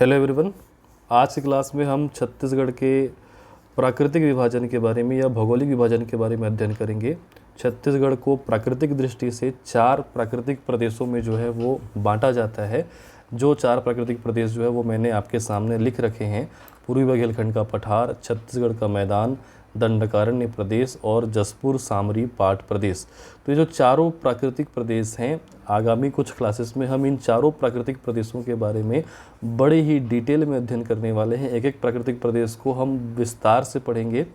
Hello everyone. आज की class में हम छत्तीसगढ़ के प्राकृतिक विभाजन के बारे में या भौगोलिक विभाजन के बारे में अध्ययन करेंगे। छत्तीसगढ़ को प्राकृतिक दृष्टि से 4 प्राकृतिक प्रदेशों में जो है वो बांटा जाता है। जो 4 प्राकृतिक प्रदेश जो है वो मैंने आपके सामने लिख रखे हैं। पूर्वी बुंदेलखंड का पठार, छत्तीसगढ़ का मैदान, दंडकारण्य प्रदेश और जसपुर सामरी पाट प्रदेश। तो ये जो चारों प्राकृतिक प्रदेश हैं, आगामी कुछ क्लासेस में हम इन चारों प्राकृतिक प्रदेशों के बारे में बड़े ही डिटेल में अध्ययन करने वाले हैं। एक एक प्राकृतिक प्रदेश को हम विस्तार से पढ़ेंगे।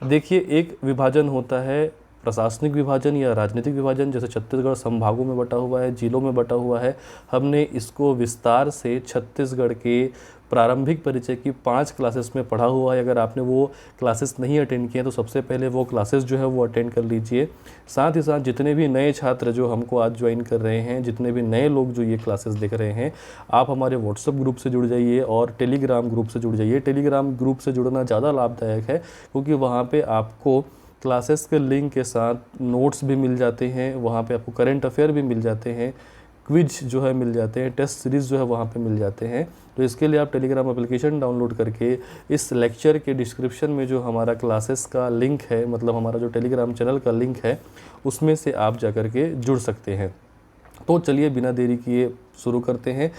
देखिए, एक विभाजन होता है प्रशासनिक विभाजन या राजनीतिक विभाजन। जैसे छत्तीसगढ़ संभागों में बटा हुआ है, जिलों में बटा हुआ है। हमने इसको विस्तार से छत्तीसगढ़ के प्रारंभिक परिचय की 5 क्लासेस में पढ़ा हुआ है। अगर आपने वो क्लासेस नहीं अटेंड किए तो सबसे पहले वो क्लासेस जो है वो अटेंड कर लीजिए। साथ ही साथ जितने भी नए छात्र जो हमको आज ज्वाइन कर रहे हैं, जितने भी नए लोग जो ये क्लासेस देख रहे हैं, आप हमारे व्हाट्सएप ग्रुप से जुड़ जाइए और टेलीग्राम ग्रुप से जुड़ जाइए। टेलीग्राम ग्रुप से जुड़ना ज़्यादा लाभदायक है क्योंकि वहाँ पर आपको क्लासेस के लिंक के साथ नोट्स भी मिल जाते हैं, वहाँ पे आपको करंट अफेयर भी मिल जाते हैं, क्विज जो है मिल जाते हैं, टेस्ट सीरीज़ जो है वहाँ पे मिल जाते हैं। तो इसके लिए आप टेलीग्राम एप्लीकेशन डाउनलोड करके इस लेक्चर के डिस्क्रिप्शन में जो हमारा क्लासेस का लिंक है, मतलब हमारा जो टेलीग्राम चैनल का लिंक है, उसमें से आप जा कर के जुड़ सकते हैं। तो चलिए बिना देरी किए शुरू करते हैं।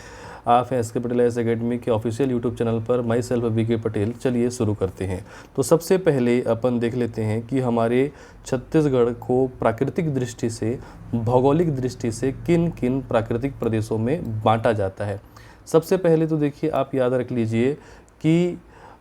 आप हैं एसके पटेल एकेडमी के ऑफिशियल यूट्यूब चैनल पर, माई सेल्फ वीके पटेल। चलिए शुरू करते हैं। तो सबसे पहले अपन देख लेते हैं कि हमारे छत्तीसगढ़ को प्राकृतिक दृष्टि से, भौगोलिक दृष्टि से किन किन प्राकृतिक प्रदेशों में बांटा जाता है। सबसे पहले तो देखिए, आप याद रख लीजिए कि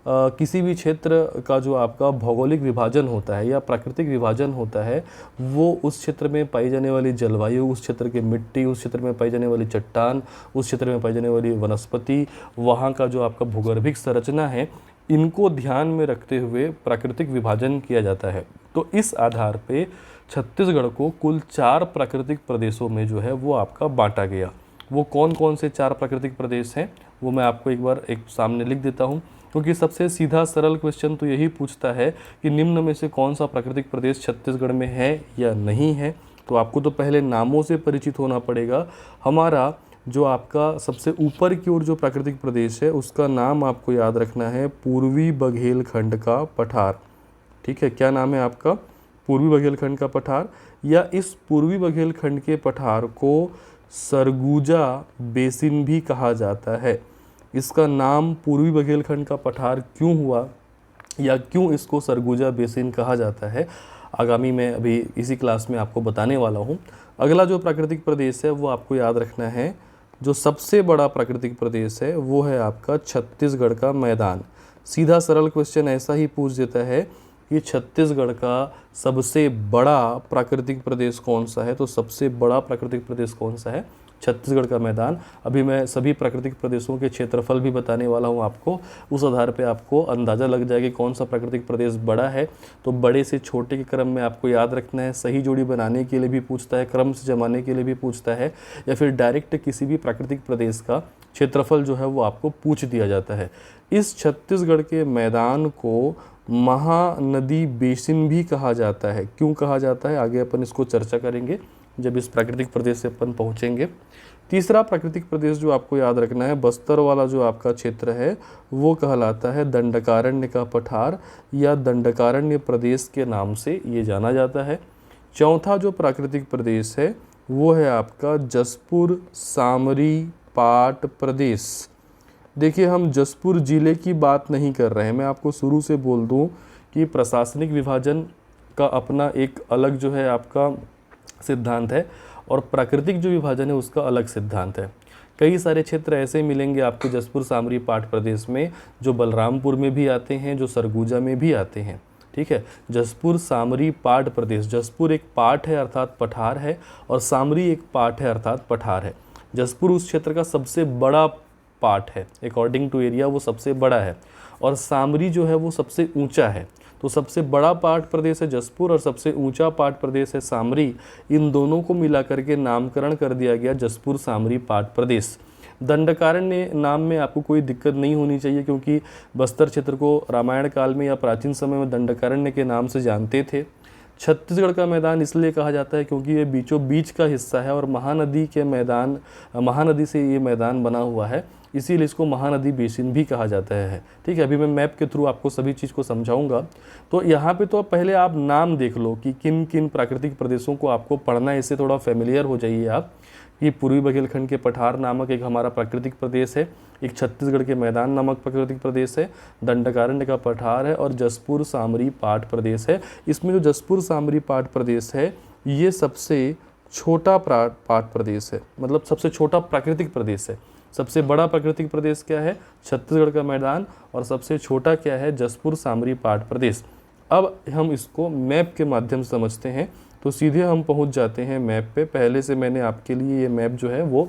किसी भी क्षेत्र का जो आपका भौगोलिक विभाजन होता है या प्राकृतिक विभाजन होता है, वो उस क्षेत्र में पाई जाने वाली जलवायु, उस क्षेत्र की मिट्टी, उस क्षेत्र में पाई जाने वाली चट्टान, उस क्षेत्र में पाई जाने वाली वनस्पति, वहाँ का जो आपका भूगर्भिक संरचना है, इनको ध्यान में रखते हुए प्राकृतिक विभाजन किया जाता है। तो इस आधार पे छत्तीसगढ़ को कुल 4 प्राकृतिक प्रदेशों में जो है वो आपका बांटा गया। वो कौन कौन से 4 प्राकृतिक प्रदेश हैं वो मैं आपको एक बार सामने लिख देता हूँ, क्योंकि सबसे सीधा सरल क्वेश्चन तो यही पूछता है कि निम्न में से कौन सा प्राकृतिक प्रदेश छत्तीसगढ़ में है या नहीं है। तो आपको तो पहले नामों से परिचित होना पड़ेगा। हमारा जो आपका सबसे ऊपर की ओर जो प्राकृतिक प्रदेश है, उसका नाम आपको याद रखना है पूर्वी बुंदेलखंड का पठार। ठीक है, क्या नाम है आपका? पूर्वी बुंदेलखंड का पठार। या इस पूर्वी बुंदेलखंड के पठार को सरगुजा बेसिन भी कहा जाता है। इसका नाम पूर्वी बुंदेलखंड का पठार क्यों हुआ या क्यों इसको सरगुजा बेसिन कहा जाता है, आगामी मैं अभी इसी क्लास में आपको बताने वाला हूँ। अगला जो प्राकृतिक प्रदेश है वो आपको याद रखना है। जो सबसे बड़ा प्राकृतिक प्रदेश है वो है आपका छत्तीसगढ़ का मैदान। सीधा सरल क्वेश्चन ऐसा ही पूछ देता है कि छत्तीसगढ़ का सबसे बड़ा प्राकृतिक प्रदेश कौन सा है। तो सबसे बड़ा प्राकृतिक प्रदेश कौन सा है? छत्तीसगढ़ का मैदान। अभी मैं सभी प्राकृतिक प्रदेशों के क्षेत्रफल भी बताने वाला हूं आपको। उस आधार पे आपको अंदाज़ा लग जाएगा कि कौन सा प्राकृतिक प्रदेश बड़ा है। तो बड़े से छोटे के क्रम में आपको याद रखना है। सही जोड़ी बनाने के लिए भी पूछता है, क्रम से जमाने के लिए भी पूछता है, या फिर डायरेक्ट किसी भी प्राकृतिक प्रदेश का क्षेत्रफल जो है वो आपको पूछ दिया जाता है। इस छत्तीसगढ़ के मैदान को महानदी बेसिन भी कहा जाता है। क्यों कहा जाता है, आगे अपन इसको चर्चा करेंगे जब इस प्राकृतिक प्रदेश से अपन पहुंचेंगे। तीसरा प्राकृतिक प्रदेश जो आपको याद रखना है, बस्तर वाला जो आपका क्षेत्र है, वो कहलाता है दंडकारण्य का पठार या दंडकारण्य प्रदेश के नाम से ये जाना जाता है। चौथा जो प्राकृतिक प्रदेश है वो है आपका जसपुर सामरी पाट प्रदेश। देखिए, हम जसपुर जिले की बात नहीं कर रहे हैं। मैं आपको शुरू से बोल दूं कि प्रशासनिक विभाजन का अपना एक अलग जो है आपका सिद्धांत है और प्राकृतिक जो विभाजन है उसका अलग सिद्धांत है। कई सारे क्षेत्र ऐसे मिलेंगे आपको जसपुर सामरी पाट प्रदेश में जो बलरामपुर में भी आते हैं, जो सरगुजा में भी आते हैं। ठीक है, जसपुर सामरी पाट प्रदेश, जसपुर एक पाट है अर्थात पठार है, और सामरी एक पाट है अर्थात पठार है। जसपुर उस क्षेत्र का सबसे बड़ा पार्ट है, अकॉर्डिंग टू एरिया वो सबसे बड़ा है, और सामरी जो है वो सबसे ऊंचा है। तो सबसे बड़ा पाट प्रदेश है जसपुर और सबसे ऊंचा पाट प्रदेश है सामरी। इन दोनों को मिला करके नामकरण कर दिया गया जसपुर सामरी पाट प्रदेश। दंडकारण्य नाम में आपको कोई दिक्कत नहीं होनी चाहिए, क्योंकि बस्तर क्षेत्र को रामायण काल में या प्राचीन समय में दंडकारण्य के नाम से जानते थे। छत्तीसगढ़ का मैदान इसलिए कहा जाता है क्योंकि ये बीचों बीच का हिस्सा है और महानदी से ये मैदान बना हुआ है। इसीलिए इसको महानदी बेसिन भी कहा जाता है। ठीक है, अभी मैं मैप के थ्रू आपको सभी चीज़ को समझाऊंगा। तो यहाँ पे तो पहले आप नाम देख लो कि किन किन प्राकृतिक प्रदेशों को आपको पढ़ना है, इससे थोड़ा फेमिलियर हो जाइए आप। कि पूर्वी बघेलखंड के पठार नामक एक हमारा प्राकृतिक प्रदेश है, एक छत्तीसगढ़ के मैदान नामक प्राकृतिक प्रदेश है, दंडकारण्य का पठार है और जसपुर सामरी पाट प्रदेश है। इसमें जो जसपुर सामरी पाट प्रदेश है ये सबसे छोटा पाट प्रदेश है, मतलब सबसे छोटा प्राकृतिक प्रदेश है। सबसे बड़ा प्राकृतिक प्रदेश क्या है? छत्तीसगढ़ का मैदान। और सबसे छोटा क्या है? जसपुर सामरी पाट प्रदेश। अब हम इसको मैप के माध्यम से समझते हैं, तो सीधे हम पहुंच जाते हैं मैप पे। पहले से मैंने आपके लिए ये मैप जो है वो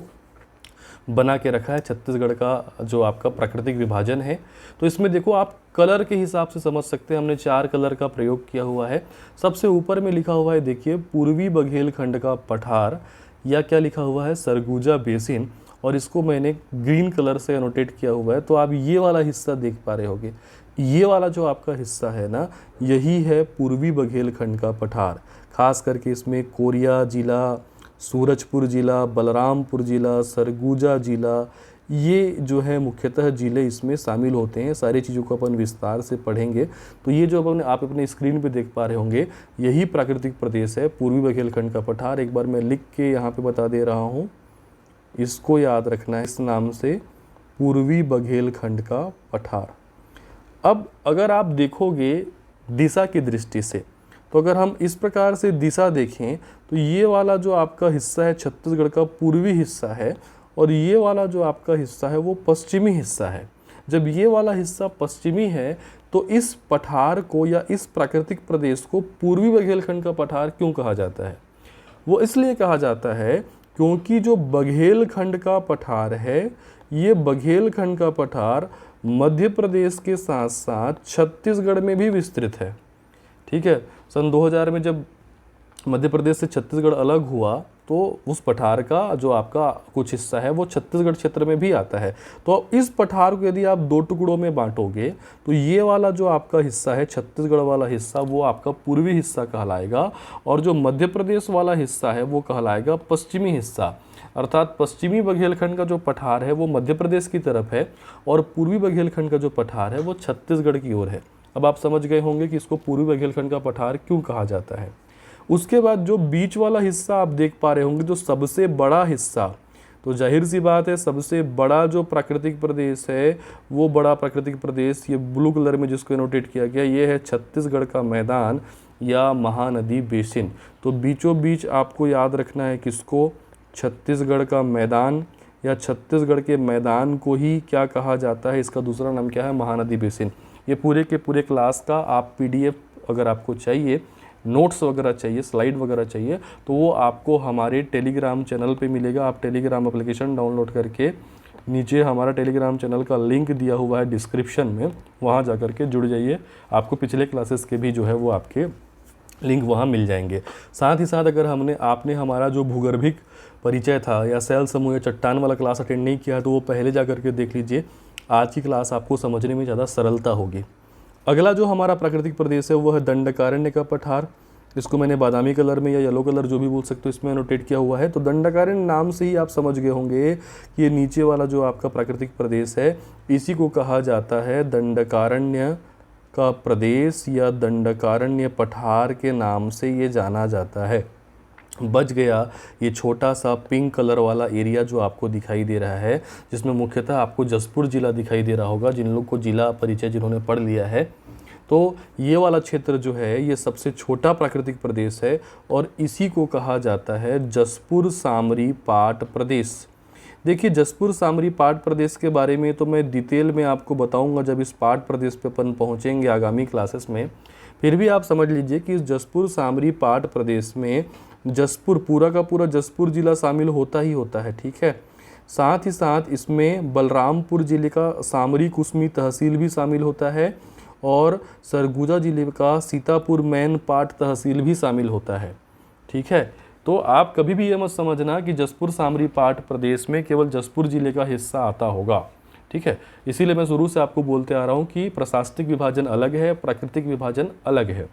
बना के रखा है, छत्तीसगढ़ का जो आपका प्राकृतिक विभाजन है। तो इसमें देखो आप कलर के हिसाब से समझ सकते हैं, हमने 4 कलर का प्रयोग किया हुआ है। सबसे ऊपर में लिखा हुआ है, देखिए, पूर्वी बघेलखंड का पठार, या क्या लिखा हुआ है? सरगुजा बेसिन, और इसको मैंने ग्रीन कलर से एनोटेट किया हुआ है। तो आप ये वाला हिस्सा देख पा रहे होगे, ये वाला जो आपका हिस्सा है ना, यही है पूर्वी बघेलखंड का पठार। खास करके इसमें कोरिया जिला, सूरजपुर जिला, बलरामपुर जिला, सरगुजा जिला, ये जो है मुख्यतः जिले इसमें शामिल होते हैं। सारी चीज़ों को अपन विस्तार से पढ़ेंगे। तो ये जो आप अपने स्क्रीन पे देख पा रहे होंगे, यही प्राकृतिक प्रदेश है पूर्वी बघेलखंड का पठार। एक बार मैं लिख के यहाँ पे बता दे रहा हूँ, इसको याद रखना है, इस नाम से पूर्वी बघेलखंड का पठार। अब अगर आप देखोगे दिशा की दृष्टि से, तो अगर हम इस प्रकार से दिशा देखें तो ये वाला जो आपका हिस्सा है छत्तीसगढ़ का पूर्वी हिस्सा है, और ये वाला जो आपका हिस्सा है वो पश्चिमी हिस्सा है। जब ये वाला हिस्सा पश्चिमी है तो इस पठार को या इस प्राकृतिक प्रदेश को पूर्वी बघेलखंड का पठार क्यों कहा जाता है? वो इसलिए कहा जाता है क्योंकि जो बघेलखंड का पठार है, ये बघेलखंड का पठार मध्य प्रदेश के साथ साथ छत्तीसगढ़ में भी विस्तृत है। ठीक है, सन 2000 में जब मध्य प्रदेश से छत्तीसगढ़ अलग हुआ तो उस पठार का जो आपका कुछ हिस्सा है वो छत्तीसगढ़ क्षेत्र में भी आता है। तो इस पठार को यदि आप 2 टुकड़ों में बांटोगे तो ये वाला जो आपका हिस्सा है, छत्तीसगढ़ वाला हिस्सा, वो आपका पूर्वी हिस्सा कहलाएगा, और जो मध्य प्रदेश वाला हिस्सा है वो कहलाएगा पश्चिमी हिस्सा। अर्थात पश्चिमी बघेलखंड का जो पठार है वो मध्य प्रदेश की तरफ है, और पूर्वी बघेलखंड का जो पठार है वो छत्तीसगढ़ की ओर है। अब आप समझ गए होंगे कि इसको पूर्वी बघेलखंड का पठार क्यों कहा जाता है। उसके बाद जो बीच वाला हिस्सा आप देख पा रहे होंगे, जो सबसे बड़ा हिस्सा, तो जाहिर सी बात है सबसे बड़ा जो प्राकृतिक प्रदेश है वो बड़ा प्राकृतिक प्रदेश, ये ब्लू कलर में जिसको नोटेट किया गया, ये है छत्तीसगढ़ का मैदान या महानदी बेसिन। तो बीचों बीच आपको याद रखना है किसको? छत्तीसगढ़ का मैदान, या छत्तीसगढ़ के मैदान को ही क्या कहा जाता है? इसका दूसरा नाम क्या है? महानदी बेसिन। ये पूरे के पूरे क्लास का आप PDF अगर आपको चाहिए, नोट्स वगैरह चाहिए, स्लाइड वगैरह चाहिए, तो वो आपको हमारे टेलीग्राम चैनल पे मिलेगा। आप टेलीग्राम एप्लीकेशन डाउनलोड करके नीचे हमारा टेलीग्राम चैनल का लिंक दिया हुआ है डिस्क्रिप्शन में, वहाँ जा कर के जुड़ जाइए। आपको पिछले क्लासेस के भी जो है वो आपके लिंक वहाँ मिल जाएंगे। साथ ही साथ अगर आपने हमारा जो भूगर्भिक परिचय था या सेल समूह या चट्टान वाला क्लास अटेंड नहीं किया तो वो पहले जा करके देख लीजिए। आज की क्लास आपको समझने में ज़्यादा सरलता होगी। अगला जो हमारा प्राकृतिक प्रदेश है वो है दंडकारण्य का पठार। इसको मैंने बादामी कलर में या येलो कलर जो भी बोल सकते हो इसमें नोटेट किया हुआ है। तो दंडकारण्य नाम से ही आप समझ गए होंगे कि ये नीचे वाला जो आपका प्राकृतिक प्रदेश है इसी को कहा जाता है दंडकारण्य का प्रदेश, या दंडकारण्य पठार के नाम से ये जाना जाता है। बच गया ये छोटा सा पिंक कलर वाला एरिया जो आपको दिखाई दे रहा है, जिसमें मुख्यतः आपको जसपुर जिला दिखाई दे रहा होगा, जिन लोग को जिला परिचय जिन्होंने पढ़ लिया है। तो ये वाला क्षेत्र जो है ये सबसे छोटा प्राकृतिक प्रदेश है और इसी को कहा जाता है जसपुर सामरी पाट प्रदेश। देखिए, जसपुर सामरी पाट प्रदेश के बारे में तो मैं डिटेल में आपको बताऊंगा जब इस पाट प्रदेश पे अपन पहुंचेंगे आगामी क्लासेस में। फिर भी आप समझ लीजिए कि इस जसपुर सामरी पाट प्रदेश में जसपुर, पूरा का पूरा जसपुर जिला शामिल होता ही होता है। ठीक है, साथ ही साथ इसमें बलरामपुर जिले का सामरी कुसमी तहसील भी शामिल होता है और सरगुजा जिले का सीतापुर मैन पाट तहसील भी शामिल होता है। ठीक है, तो आप कभी भी ये मत समझना कि जसपुर सामरी पाट प्रदेश में केवल जसपुर जिले का हिस्सा आता होगा। ठीक है, इसीलिए मैं शुरू से आपको बोलते आ रहा हूँ कि प्रशासनिक विभाजन अलग है, प्राकृतिक विभाजन अलग है।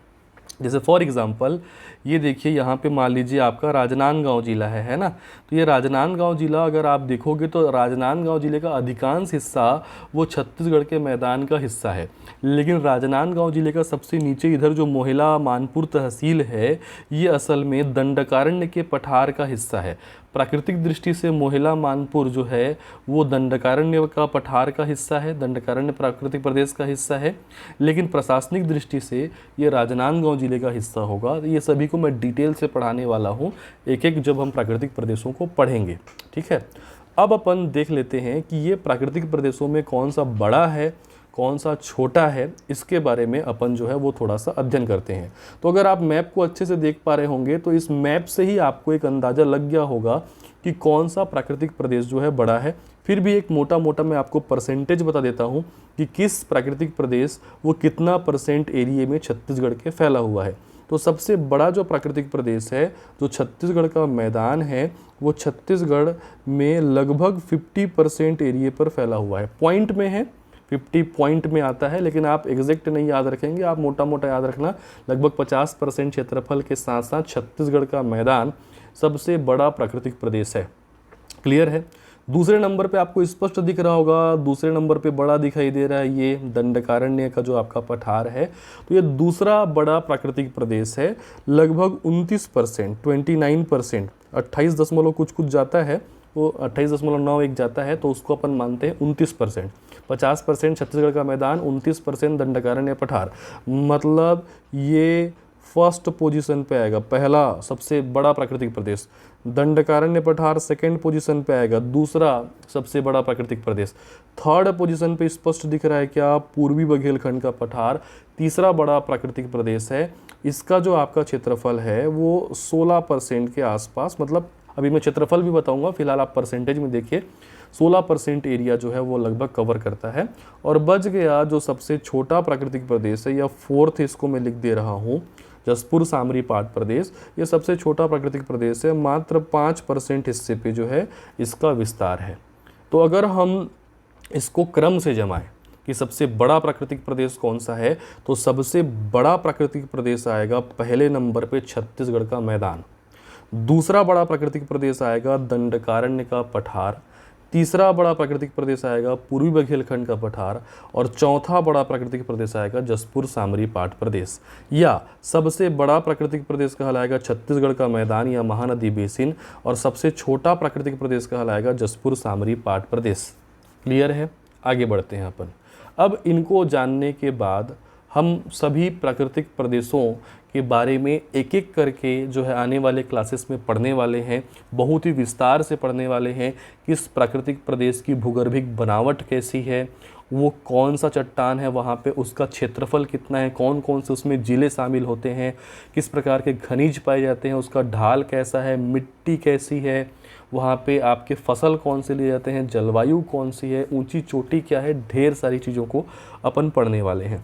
जैसे फॉर एग्जांपल ये देखिए, यहाँ पे मान लीजिए आपका राजनांदगांव जिला है ना। तो ये राजनांदगांव जिला अगर आप देखोगे तो राजनांदगांव जिले का अधिकांश हिस्सा वो छत्तीसगढ़ के मैदान का हिस्सा है। लेकिन राजनांदगांव जिले का सबसे नीचे इधर जो मोहिला मानपुर तहसील है, ये असल में दंडकारण्य के पठार का हिस्सा है। प्राकृतिक दृष्टि से मोहिला मानपुर जो है वो दंडकारण्य का पठार का हिस्सा है, दंडकारण्य प्राकृतिक प्रदेश का हिस्सा है। लेकिन प्रशासनिक दृष्टि से ये राजनांदगांव जिले का हिस्सा होगा। ये सभी को मैं डिटेल से पढ़ाने वाला हूँ एक एक जब हम प्राकृतिक प्रदेशों को पढ़ेंगे, ठीक है। अब अपन देख लेते हैं कि ये प्राकृतिक प्रदेशों में कौन सा बड़ा है, कौन सा छोटा है, इसके बारे में अपन जो है वो थोड़ा सा अध्ययन करते हैं। तो अगर आप मैप को अच्छे से देख पा रहे होंगे तो इस मैप से ही आपको एक अंदाज़ा लग गया होगा कि कौन सा प्राकृतिक प्रदेश जो है बड़ा है। फिर भी एक मोटा मोटा मैं आपको परसेंटेज बता देता हूँ कि किस प्राकृतिक प्रदेश वो कितना परसेंट एरिया में छत्तीसगढ़ के फैला हुआ है। तो सबसे बड़ा जो प्राकृतिक प्रदेश है, जो छत्तीसगढ़ का मैदान है, वो छत्तीसगढ़ में लगभग 50% एरिया पर फैला हुआ है। पॉइंट में है, 50 पॉइंट में आता है, लेकिन आप एग्जैक्ट नहीं याद रखेंगे, आप मोटा मोटा याद रखना। लगभग 50% क्षेत्रफल के साथ साथ छत्तीसगढ़ का मैदान सबसे बड़ा प्राकृतिक प्रदेश है। क्लियर है। दूसरे नंबर पे आपको स्पष्ट दिख रहा होगा, दूसरे नंबर पे बड़ा दिखाई दे रहा है ये दंडकारण्य का जो आपका पठार है। तो ये दूसरा बड़ा प्राकृतिक प्रदेश है। लगभग 29%, 29%, 28 दशमलव कुछ जाता है, वो 28.91 जाता है, तो उसको अपन मानते हैं 29%। 50% छत्तीसगढ़ का मैदान, 29% दंडकारण्य पठार, मतलब ये फर्स्ट पोजीशन पे आएगा, पहला सबसे बड़ा प्राकृतिक प्रदेश। दंडकारण्य पठार सेकंड पोजीशन पे आएगा, दूसरा सबसे बड़ा प्राकृतिक प्रदेश। थर्ड पोजीशन पे स्पष्ट दिख रहा है क्या, पूर्वी बघेलखंड का पठार तीसरा बड़ा प्राकृतिक प्रदेश है। इसका जो आपका क्षेत्रफल है वो 16% के आसपास, मतलब अभी मैं क्षेत्रफल भी बताऊंगा, फिलहाल आप परसेंटेज में देखिए 16% एरिया जो है वो लगभग कवर करता है। और बच गया जो सबसे छोटा प्राकृतिक प्रदेश है, या फोर्थ इसको मैं लिख दे रहा हूँ, जसपुर सामरी पाट प्रदेश। ये सबसे छोटा प्राकृतिक प्रदेश है, मात्र 5% हिस्से पे जो है इसका विस्तार है। तो अगर हम इसको क्रम से जमाएं कि सबसे बड़ा प्राकृतिक प्रदेश कौन सा है, तो सबसे बड़ा प्राकृतिक प्रदेश आएगा पहले नंबर पे छत्तीसगढ़ का मैदान। दूसरा बड़ा प्राकृतिक प्रदेश आएगा दंडकारण्य का पठार। तीसरा बड़ा प्राकृतिक प्रदेश आएगा पूर्वी बघेलखंड का पठार। और चौथा बड़ा प्राकृतिक प्रदेश आएगा जसपुर सामरी पाट प्रदेश। या सबसे बड़ा प्राकृतिक प्रदेश कहलाएगा छत्तीसगढ़ का मैदान या महानदी बेसिन, और सबसे छोटा प्राकृतिक प्रदेश कहलाएगा जसपुर सामरी पाट प्रदेश। क्लियर है। आगे बढ़ते हैं अपन। अब इनको जानने के बाद हम सभी प्राकृतिक प्रदेशों के बारे में एक एक करके जो है आने वाले क्लासेस में पढ़ने वाले हैं, बहुत ही विस्तार से पढ़ने वाले हैं। किस प्राकृतिक प्रदेश की भूगर्भिक बनावट कैसी है, वो कौन सा चट्टान है वहाँ पे, उसका क्षेत्रफल कितना है, कौन कौन से उसमें जिले शामिल होते हैं, किस प्रकार के खनिज पाए जाते हैं, उसका ढाल कैसा है, मिट्टी कैसी है, वहाँ पे आपके फसल कौन से लिए जाते हैं, जलवायु कौन सी है, ऊंची चोटी क्या है, ढेर सारी चीज़ों को अपन पढ़ने वाले हैं।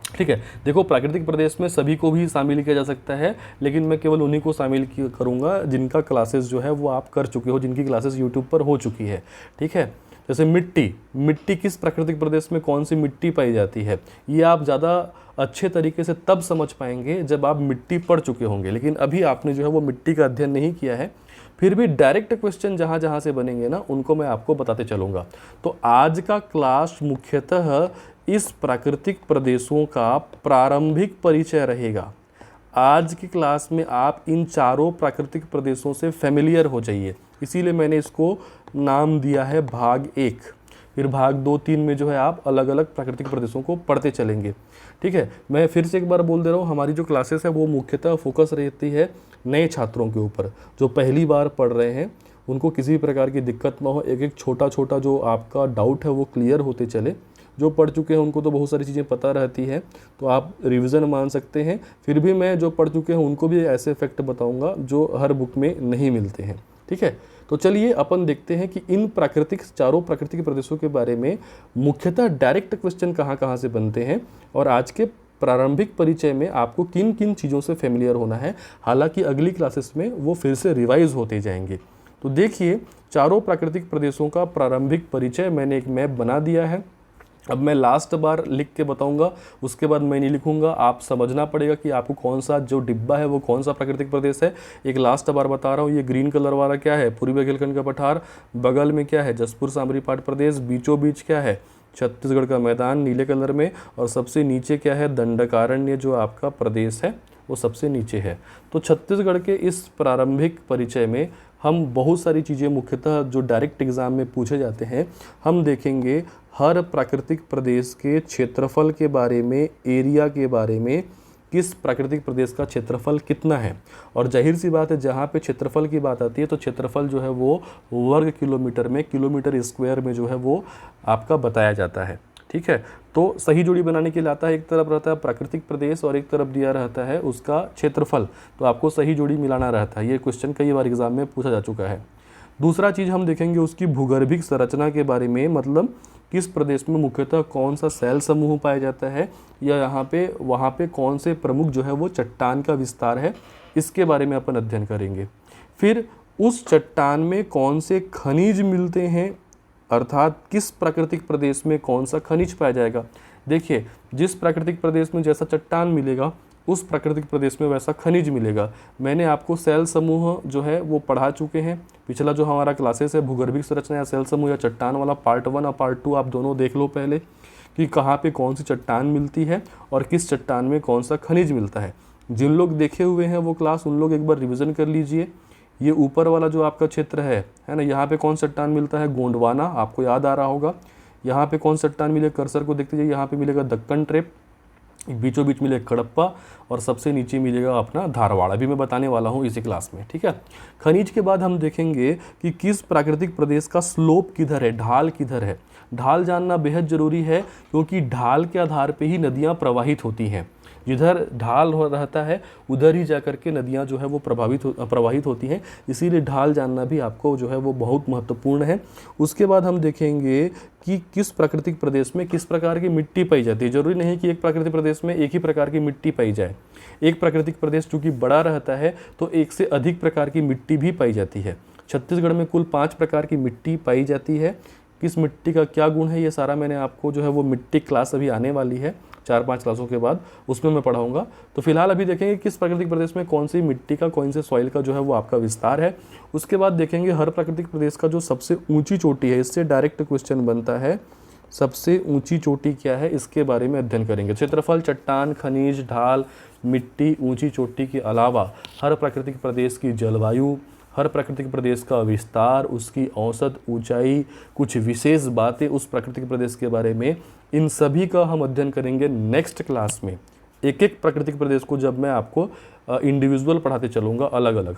ठीक है। देखो, प्राकृतिक प्रदेश में सभी को भी शामिल किया जा सकता है, लेकिन मैं केवल उन्हीं को शामिल करूंगा जिनका क्लासेस जो है वो आप कर चुके हो, जिनकी क्लासेस यूट्यूब पर हो चुकी है। ठीक है। जैसे मिट्टी किस प्राकृतिक प्रदेश में कौन सी मिट्टी पाई जाती है, ये आप ज़्यादा अच्छे तरीके से तब समझ पाएंगे जब आप मिट्टी पढ़ चुके होंगे। लेकिन अभी आपने जो है वो मिट्टी का अध्ययन नहीं किया है, फिर भी डायरेक्ट क्वेश्चन जहाँ जहाँ से बनेंगे ना, उनको मैं आपको बताते चलूँगा। तो आज का क्लास मुख्यतः इस प्राकृतिक प्रदेशों का प्रारंभिक परिचय रहेगा। आज की क्लास में आप इन चारों प्राकृतिक प्रदेशों से फेमिलियर हो जाइए, इसीलिए मैंने इसको नाम दिया है भाग 1। फिर भाग 2, 3 में जो है आप अलग अलग प्राकृतिक प्रदेशों को पढ़ते चलेंगे। ठीक है। मैं फिर से एक बार बोल दे रहा हूँ, हमारी जो क्लासेस है वो मुख्यतः फोकस रहती है नए छात्रों के ऊपर। जो पहली बार पढ़ रहे हैं उनको किसी प्रकार की दिक्कत ना हो, एक एक छोटा छोटा जो आपका डाउट है वो क्लियर होते चले। जो पढ़ चुके हैं उनको तो बहुत सारी चीज़ें पता रहती है, तो आप रिवीजन मान सकते हैं। फिर भी मैं जो पढ़ चुके हैं उनको भी ऐसे फैक्ट बताऊंगा जो हर बुक में नहीं मिलते हैं। ठीक है। तो चलिए अपन देखते हैं कि इन चारों प्राकृतिक प्रदेशों के बारे में मुख्यतः डायरेक्ट क्वेश्चन कहाँ कहाँ से बनते हैं, और आज के प्रारंभिक परिचय में आपको किन किन चीज़ों से फेमिलियर होना है। हालांकि अगली क्लासेस में वो फिर से रिवाइज होते जाएंगे। तो देखिए, चारों प्राकृतिक प्रदेशों का प्रारंभिक परिचय मैंने एक मैप बना दिया है। अब मैं लास्ट बार लिख के बताऊंगा, उसके बाद मैं नहीं लिखूंगा, आप समझना पड़ेगा कि आपको कौन सा जो डिब्बा है वो कौन सा प्राकृतिक प्रदेश है। एक लास्ट बार बता रहा हूँ, ये ग्रीन कलर वाला क्या है, पूर्वी बुंदेलखंड का पठार, बगल में क्या है जसपुर सामरी पाट प्रदेश, बीचों बीच क्या है छत्तीसगढ़ का मैदान नीले कलर में, और सबसे नीचे क्या है दंडकारण्य जो आपका प्रदेश है वो सबसे नीचे है। तो छत्तीसगढ़ के इस प्रारंभिक परिचय में हम बहुत सारी चीज़ें मुख्यतः जो डायरेक्ट एग्जाम में पूछे जाते हैं हम देखेंगे। हर प्राकृतिक प्रदेश के क्षेत्रफल के बारे में, एरिया के बारे में, किस प्राकृतिक प्रदेश का क्षेत्रफल कितना है, और जाहिर सी बात है जहाँ पे क्षेत्रफल की बात आती है तो क्षेत्रफल जो है वो वर्ग किलोमीटर में, किलोमीटर स्क्वायर में जो है वो आपका बताया जाता है। ठीक है, तो सही जोड़ी बनाने के लिए आता है, एक तरफ रहता है प्राकृतिक प्रदेश और एक तरफ दिया रहता है उसका क्षेत्रफल, तो आपको सही जोड़ी मिलाना रहता है। ये क्वेश्चन कई बार एग्जाम में पूछा जा चुका है। दूसरा चीज़ हम देखेंगे उसकी भूगर्भिक संरचना के बारे में, मतलब किस प्रदेश में मुख्यतः कौन सा सेल समूह पाया जाता है, या यहाँ पे वहाँ पे कौन से प्रमुख जो है वो चट्टान का विस्तार है, इसके बारे में अपन अध्ययन करेंगे। फिर उस चट्टान में कौन से खनिज मिलते हैं, अर्थात किस प्राकृतिक प्रदेश में कौन सा खनिज पाया जाएगा। देखिए, जिस प्राकृतिक प्रदेश में जैसा चट्टान मिलेगा उस प्राकृतिक प्रदेश में वैसा खनिज मिलेगा। मैंने आपको सेल समूह जो है वो पढ़ा चुके हैं, पिछला जो हमारा क्लासेस है भूगर्भिक संरचना या सेल समूह या चट्टान वाला पार्ट 1 और पार्ट 2 आप दोनों देख लो पहले, कि कहाँ पे कौन सी चट्टान मिलती है और किस चट्टान में कौन सा खनिज मिलता है। जिन लोग देखे हुए हैं वो क्लास उन लोग एक बार रिविज़न कर लीजिए। ये ऊपर वाला जो आपका क्षेत्र है ना, यहाँ पे कौन चट्टान मिलता है, गोंडवाना, आपको याद आ रहा होगा। यहाँ पे कौन चट्टान मिलेगा, कर्सर को देखते जाइए, यहाँ पे मिलेगा दक्कन ट्रेप, बीचों बीच मिलेगा कडप्पा, और सबसे नीचे मिलेगा अपना धारवाड़। अभी मैं बताने वाला हूँ इसी क्लास में। ठीक है, खनिज के बाद हम देखेंगे कि किस प्राकृतिक प्रदेश का स्लोप किधर है, ढाल किधर है। ढाल जानना बेहद जरूरी है क्योंकि ढाल के आधार पे ही नदियाँ प्रवाहित होती हैं। जिधर ढाल रहता है उधर ही जाकर के नदियाँ जो है वो प्रवाहित होती हैं, इसीलिए ढाल जानना भी आपको जो है वो बहुत महत्वपूर्ण है। उसके बाद हम देखेंगे कि किस प्राकृतिक प्रदेश में किस प्रकार की मिट्टी पाई जाती है। जरूरी नहीं कि एक प्राकृतिक प्रदेश में एक ही प्रकार की मिट्टी पाई जाए, एक प्राकृतिक प्रदेश चूँकि बड़ा रहता है तो एक से अधिक प्रकार की मिट्टी भी पाई जाती है। छत्तीसगढ़ में कुल 5 प्रकार की मिट्टी पाई जाती है। किस मिट्टी का क्या गुण है ये सारा मैंने आपको जो है वो मिट्टी क्लास अभी आने वाली है 4-5 क्लासों के बाद, उसमें मैं पढ़ाऊंगा। तो फिलहाल अभी देखेंगे किस प्राकृतिक प्रदेश में कौन सी मिट्टी का, कौन से सॉइल का जो है वो आपका विस्तार है। उसके बाद देखेंगे हर प्राकृतिक प्रदेश का जो सबसे ऊंची चोटी है, इससे डायरेक्ट क्वेश्चन बनता है, सबसे ऊंची चोटी क्या है इसके बारे में अध्ययन करेंगे। क्षेत्रफल, चट्टान, खनिज, ढाल, मिट्टी, ऊंची चोटी के अलावा हर प्राकृतिक प्रदेश की जलवायु, हर प्राकृतिक प्रदेश का विस्तार, उसकी औसत ऊंचाई, कुछ विशेष बातें उस प्राकृतिक प्रदेश के बारे में, इन सभी का हम अध्ययन करेंगे नेक्स्ट क्लास में। एक एक प्राकृतिक प्रदेश को जब मैं आपको इंडिविजुअल पढ़ाते चलूँगा अलग अलग।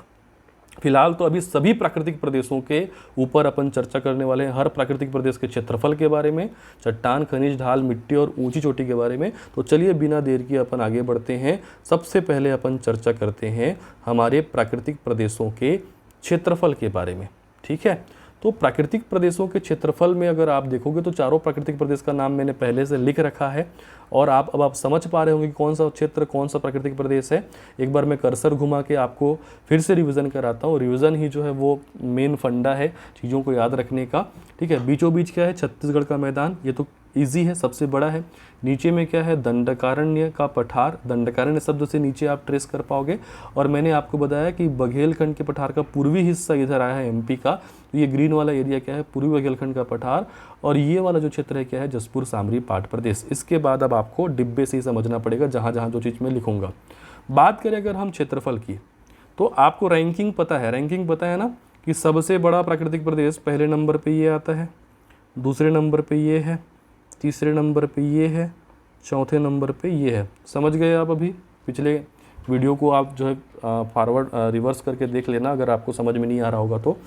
फिलहाल तो अभी सभी प्राकृतिक प्रदेशों के ऊपर अपन चर्चा करने वाले हैं, हर प्राकृतिक प्रदेश के क्षेत्रफल के बारे में, चट्टान, खनिज, ढाल, मिट्टी और ऊंची चोटी के बारे में। तो चलिए बिना देर किए अपन आगे बढ़ते हैं। सबसे पहले अपन चर्चा करते हैं हमारे प्राकृतिक प्रदेशों के क्षेत्रफल के बारे में। ठीक है, तो प्राकृतिक प्रदेशों के क्षेत्रफल में अगर आप देखोगे तो चारों प्राकृतिक प्रदेश का नाम मैंने पहले से लिख रखा है और अब आप समझ पा रहे होंगे कि कौन सा क्षेत्र कौन सा प्राकृतिक प्रदेश है। एक बार मैं कर्सर घुमा के आपको फिर से रिवीजन कराता हूँ। रिवीजन ही जो है वो मेन फंडा है चीज़ों को याद रखने का। ठीक है, बीचों बीच क्या है, छत्तीसगढ़ का मैदान, ये तो ईजी है, सबसे बड़ा है। नीचे में क्या है, दंडकारण्य का पठार, दंडकारण्य शब्द से नीचे आप ट्रेस कर पाओगे। और मैंने आपको बताया कि बघेलखंड के पठार का पूर्वी हिस्सा इधर आया है एमपी का, तो ये ग्रीन वाला एरिया क्या है, पूर्वी बघेलखंड का पठार, और ये वाला जो क्षेत्र है क्या है, जसपुर सामरी पाट प्रदेश। इसके बाद अब आपको डिब्बे से ही समझना पड़ेगा जहाँ जहाँ जो चीज़ मैं लिखूंगा। बात करें अगर हम क्षेत्रफल की, तो आपको रैंकिंग पता है, रैंकिंग पता है ना कि सबसे बड़ा प्राकृतिक प्रदेश पहले नंबर पे ये आता है, दूसरे नंबर पे ये है, तीसरे नंबर पे ये है, चौथे नंबर पे ये है। समझ गए आप? अभी पिछले वीडियो को आप जो है फॉरवर्ड रिवर्स करके देख लेना अगर आपको समझ में नहीं आ रहा होगा तो।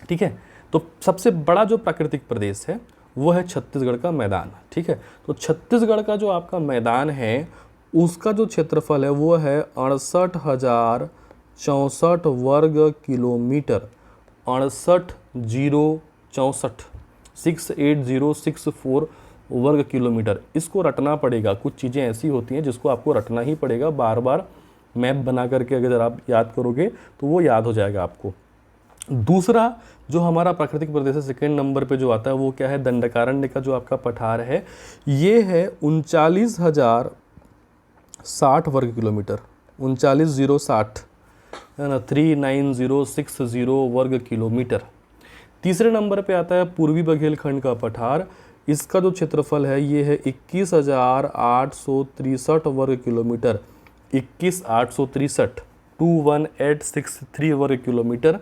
ठीक है, तो सबसे बड़ा जो प्राकृतिक प्रदेश है वो है छत्तीसगढ़ का मैदान। ठीक है, तो छत्तीसगढ़ का जो आपका मैदान है उसका जो क्षेत्रफल है वो है 68,064 वर्ग किलोमीटर, 68,064 68064 वर्ग किलोमीटर। इसको रटना पड़ेगा, कुछ चीज़ें ऐसी होती हैं जिसको आपको रटना ही पड़ेगा, बार बार मैप बना करके अगर आप याद करोगे तो वो याद हो जाएगा आपको। दूसरा जो हमारा प्राकृतिक प्रदेश है सेकेंड नंबर पे जो आता है वो क्या है, दंडकारण्य का जो आपका पठार है ये है 39,060 वर्ग किलोमीटर, 39,060 है ना, 39060 वर्ग किलोमीटर। तीसरे नंबर पे आता है पूर्वी बघेलखंड का पठार, इसका जो क्षेत्रफल है ये है 21,863 वर्ग किलोमीटर, 21,863 21863 वर्ग किलोमीटर।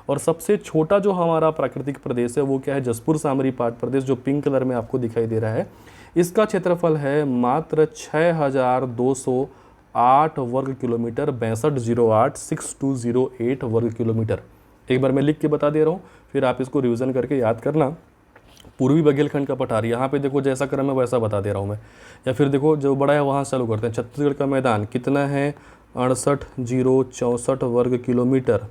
और सबसे छोटा जो हमारा प्राकृतिक प्रदेश है वो क्या है, जसपुर सामरी पाट प्रदेश, जो पिंक कलर में आपको दिखाई दे रहा है। इसका क्षेत्रफल है मात्र 6,208 वर्ग किलोमीटर, 6208 वर्ग किलोमीटर। एक बार मैं लिख के बता दे रहा हूँ, फिर आप इसको रिवीजन करके याद करना। पूर्वी बघेलखंड का पठार, यहाँ पे देखो जैसा क्रम है वैसा बता दे रहा हूँ मैं, या फिर देखो जो बड़ा है वहाँ से चालू करते हैं। छत्तीसगढ़ का मैदान कितना है, 68,064 वर्ग किलोमीटर।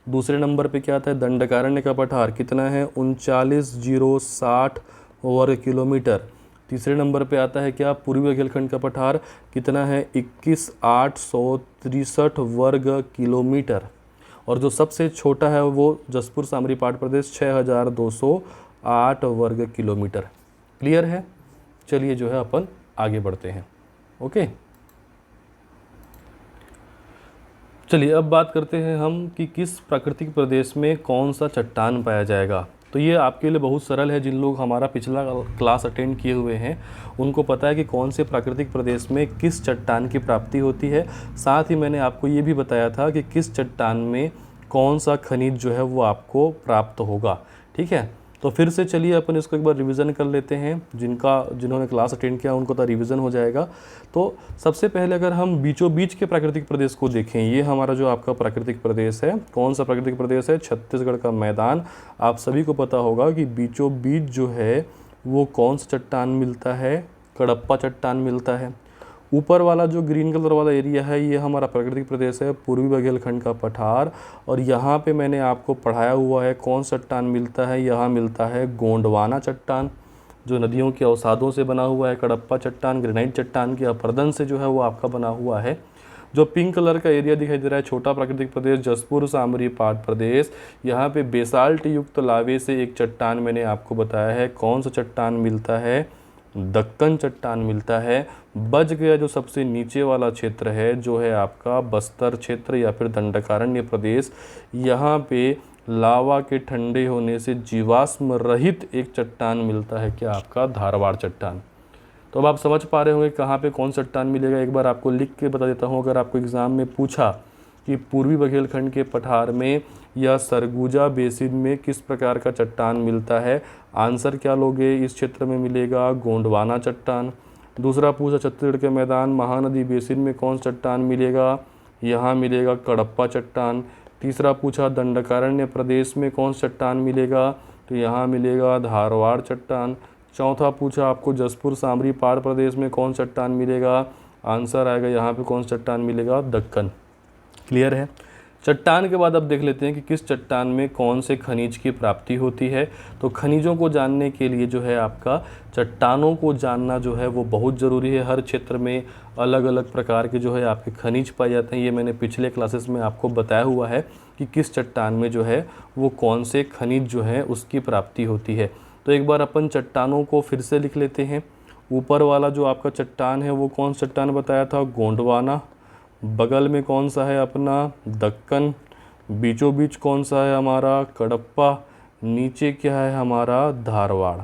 दूसरे नंबर पे क्या आता है, दंडकारण्य का पठार कितना है, 39,060 वर्ग किलोमीटर। तीसरे नंबर पे आता है क्या, पूर्वी बघेलखंड का पठार कितना है, 21,863 वर्ग किलोमीटर। और जो सबसे छोटा है वो जसपुर सामरी पाट प्रदेश, 6,208 वर्ग किलोमीटर। क्लियर है? चलिए जो है अपन आगे बढ़ते हैं। ओके, चलिए अब बात करते हैं हम कि किस प्राकृतिक प्रदेश में कौन सा चट्टान पाया जाएगा। तो ये आपके लिए बहुत सरल है, जिन लोग हमारा पिछला क्लास अटेंड किए हुए हैं उनको पता है कि कौन से प्राकृतिक प्रदेश में किस चट्टान की प्राप्ति होती है। साथ ही मैंने आपको ये भी बताया था कि किस चट्टान में कौन सा खनिज जो है वो आपको प्राप्त होगा। ठीक है, तो फिर से चलिए अपन इसको एक बार रिवीजन कर लेते हैं। जिन्होंने क्लास अटेंड किया उनको तो रिवीजन हो जाएगा। तो सबसे पहले अगर हम बीचों बीच के प्राकृतिक प्रदेश को देखें, ये हमारा जो आपका प्राकृतिक प्रदेश है, कौन सा प्राकृतिक प्रदेश है, छत्तीसगढ़ का मैदान। आप सभी को पता होगा कि बीचों बीच जो है वो कौन सा चट्टान मिलता है, कडप्पा चट्टान मिलता है। ऊपर वाला जो ग्रीन कलर वाला एरिया है ये हमारा प्राकृतिक प्रदेश है, पूर्वी बघेलखंड का पठार। और यहाँ पे मैंने आपको पढ़ाया हुआ है कौन सा चट्टान मिलता है, यहाँ मिलता है गोंडवाना चट्टान, जो नदियों के अवसादों से बना हुआ है। कडप्पा चट्टान ग्रेनाइट चट्टान के अपरदन से जो है वो आपका बना हुआ है। जो पिंक कलर का एरिया दिखाई दे रहा है, छोटा प्राकृतिक प्रदेश जसपुर सामरी पाट प्रदेश, यहाँ पे बेसाल्ट युक्त लावे से एक चट्टान मैंने आपको बताया है। कौन सा चट्टान मिलता है, दक्कन चट्टान मिलता है। बच गया जो सबसे नीचे वाला क्षेत्र है जो है आपका बस्तर क्षेत्र या फिर दंडकारण्य प्रदेश, यहाँ पे लावा के ठंडे होने से जीवाश्म रहित एक चट्टान मिलता है, क्या आपका धारवाड़ चट्टान। तो अब आप समझ पा रहे होंगे कहाँ पे कौन चट्टान मिलेगा। एक बार आपको लिख के बता देता हूँ, अगर आपको एग्ज़ाम में पूछा कि पूर्वी बघेलखंड के पठार में या सरगुजा बेसिन में किस प्रकार का चट्टान मिलता है, आंसर क्या लोगे, इस क्षेत्र में मिलेगा गोंडवाना चट्टान। दूसरा पूछा छत्तीसगढ़ के मैदान महानदी बेसिन में कौन सा चट्टान मिलेगा, यहाँ मिलेगा कडप्पा चट्टान। तीसरा पूछा दंडकारण्य प्रदेश में कौन सा चट्टान मिलेगा, तो यहाँ मिलेगा धारवाड़ चट्टान। चौथा पूछा आपको जसपुर सामरी पाट प्रदेश में कौन सा चट्टान मिलेगा, आंसर आएगा यहाँ पे कौन सा चट्टान मिलेगा, दक्कन। क्लियर है? चट्टान के बाद अब देख लेते हैं कि किस चट्टान में कौन से खनिज की प्राप्ति होती है। तो खनिजों को जानने के लिए जो है आपका चट्टानों को जानना जो है वो बहुत ज़रूरी है। हर क्षेत्र में अलग अलग प्रकार के जो है आपके खनिज पाए जाते हैं। ये मैंने पिछले क्लासेस में आपको बताया हुआ है कि किस चट्टान में जो है वो कौन से खनिज जो है उसकी प्राप्ति होती है। तो एक बार अपन चट्टानों को फिर से लिख लेते हैं। ऊपर वाला जो आपका चट्टान है वो कौन सा चट्टान बताया था, गोंडवाना। बगल में कौन सा है अपना, दक्कन। बीचों बीच कौन सा है हमारा, कडप्पा। नीचे क्या है हमारा, धारवाड़।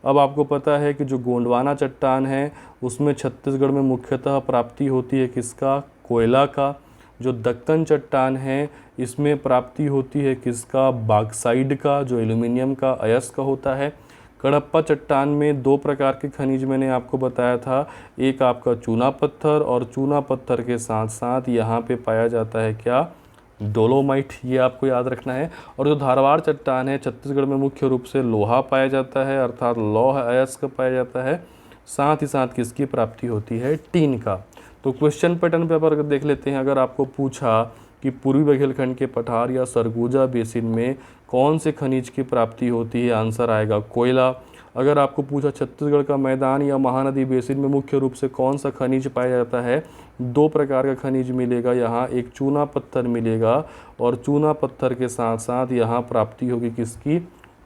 अब आपको पता है कि जो गोंडवाना चट्टान है उसमें छत्तीसगढ़ में मुख्यतः प्राप्ति होती है किसका, कोयला का। जो दक्कन चट्टान है इसमें प्राप्ति होती है किसका, बॉक्साइट का, जो एल्यूमिनियम का अयस्क होता है। कडप्पा चट्टान में दो प्रकार के खनिज मैंने आपको बताया था, एक आपका चूना पत्थर, और चूना पत्थर के साथ साथ यहाँ पे पाया जाता है क्या, डोलोमाइट। ये आपको याद रखना है। और जो धारवाड़ चट्टान है छत्तीसगढ़ में मुख्य रूप से लोहा पाया जाता है, अर्थात लौह अयस्क पाया जाता है। साथ ही साथ किसकी प्राप्ति होती है, टीन का। तो क्वेश्चन पैटर्न पेपर अगर देख लेते हैं, अगर आपको पूछा कि पूर्वी बघेलखंड के पठार या सरगुजा बेसिन में कौन से खनिज की प्राप्ति होती है, आंसर आएगा कोयला। अगर आपको पूछा छत्तीसगढ़ का मैदान या महानदी बेसिन में मुख्य रूप से कौन सा खनिज पाया जाता है, 2 प्रकार का खनिज मिलेगा यहाँ, एक चूना पत्थर मिलेगा और चूना पत्थर के साथ साथ यहाँ प्राप्ति होगी किसकी,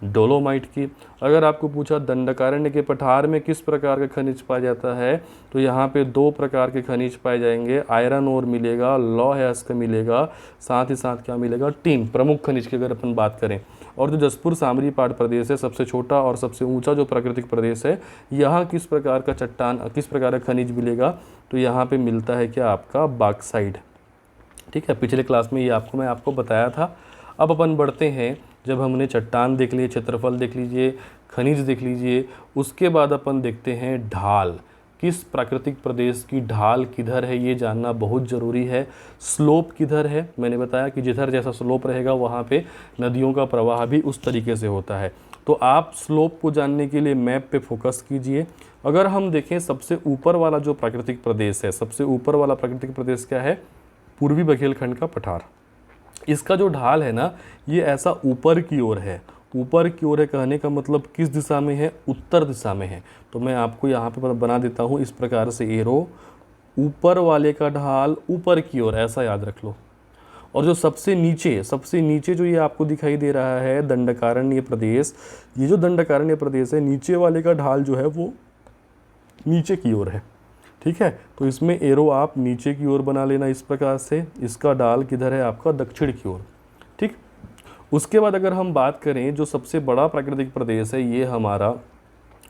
डोलोमाइट की। अगर आपको पूछा दंडकारण्य के पठार में किस प्रकार का खनिज पाया जाता है, तो यहाँ पे 2 प्रकार के खनिज पाए जाएंगे, आयरन ओर मिलेगा, लौह अयस्क मिलेगा, साथ ही साथ क्या मिलेगा, टीन, प्रमुख खनिज की अगर अपन बात करें। और जो जसपुर सामरी पाट प्रदेश है, सबसे छोटा और सबसे ऊंचा जो प्राकृतिक प्रदेश है, यहाँ किस प्रकार का चट्टान, किस प्रकार का खनिज मिलेगा, तो यहाँ पे मिलता है क्या, आपका बॉक्साइट। ठीक है, पिछले क्लास में ये मैं आपको बताया था। अब अपन बढ़ते हैं, जब हमने चट्टान देख लिए, क्षेत्रफल देख लीजिए, खनिज देख लीजिए, उसके बाद अपन देखते हैं ढाल। किस प्राकृतिक प्रदेश की ढाल किधर है, ये जानना बहुत ज़रूरी है। स्लोप किधर है, मैंने बताया कि जिधर जैसा स्लोप रहेगा वहाँ पे नदियों का प्रवाह भी उस तरीके से होता है। तो आप स्लोप को जानने के लिए मैप पे फोकस कीजिए। अगर हम देखें सबसे ऊपर वाला जो प्राकृतिक प्रदेश है, सबसे ऊपर वाला प्राकृतिक प्रदेश क्या है, पूर्वी बघेलखंड का पठार। इसका जो ढाल है ना, ये ऐसा ऊपर की ओर है, ऊपर की ओर है कहने का मतलब किस दिशा में है, उत्तर दिशा में है। तो मैं आपको यहाँ पे बना देता हूँ इस प्रकार से एरो, ऊपर वाले का ढाल ऊपर की ओर, ऐसा याद रख लो। और जो सबसे नीचे जो ये आपको दिखाई दे रहा है दंडकारण्य प्रदेश, ये जो दंडकारण्य प्रदेश है, नीचे वाले का ढाल जो है वो नीचे की ओर है। ठीक है, तो इसमें एरो आप नीचे की ओर बना लेना इस प्रकार से। इसका ढाल किधर है, आपका दक्षिण की ओर। ठीक, उसके बाद अगर हम बात करें जो सबसे बड़ा प्राकृतिक प्रदेश है, ये हमारा